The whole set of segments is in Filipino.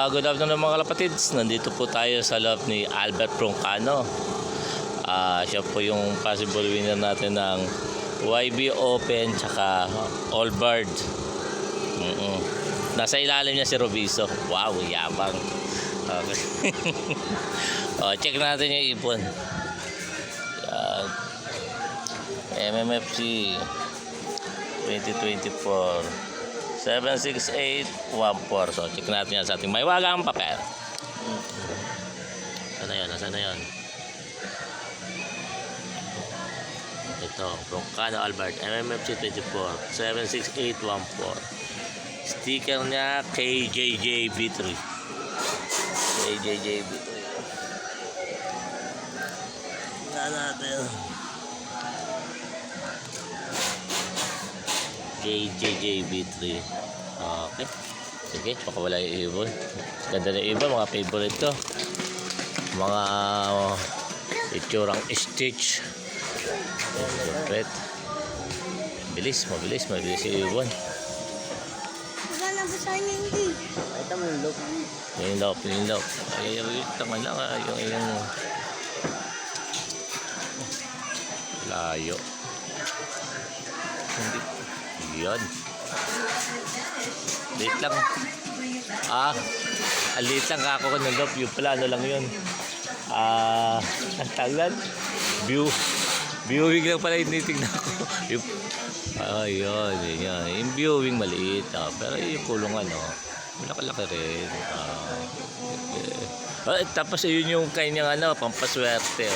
Good afternoon mga kalapatids. Nandito po tayo sa loob ni Albert Broncano. Siya po yung possible winner natin ng YB Open tsaka All Bird. Nasa ilalim niya si Robiso. Wow, yabang. Okay. Check natin yung ibon. MMFC 2024 76814. So check natin yan sa ating may wagang papel. Sana yan, nasaan na yan? Ito, Broncano Albert MMFC 24 76814. Sticker niya KJJB3. KJJB3. Tingnan natin. KJJB3. Okay. Sige, pakawala yung ibon. Ganda na ibon, mga favorite to. Mga itsurang stitch. Perfect. Mabilis yung ibon. Wala na ba sa inyo hindi? Ito mo yung look. Yung lock. Ay, tama lang yung layo. Hindi. Yan. Late lang. Late lang ako ko ng loob. Yung plano lang yun. Ang tagal. Viewing lang pala yung titignan ko. Yun. Yung viewing maliit. Pero yung kulungan, malaki rin. Tapos yun yung kanyang pampaswerte.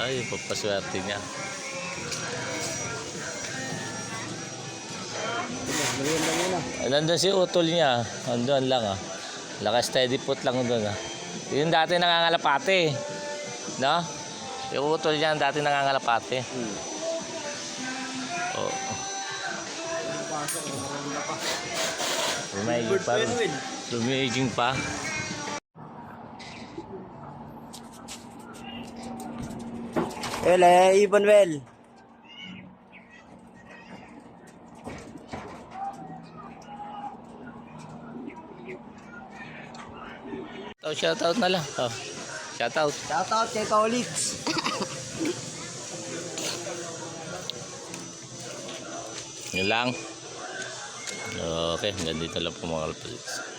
Yung pampaswerte niya. Nandun si utol niya. Nandun lang Naka-steady put lang doon Yung dati nangangalapate. No? Yung utol niya dati nangangalapate. Rumaging pa. Ibon well. Shoutout na lang. Shoutout. Shoutout kay Kaolits. Yun lang. Okay, ganito lang po mga kalapatids.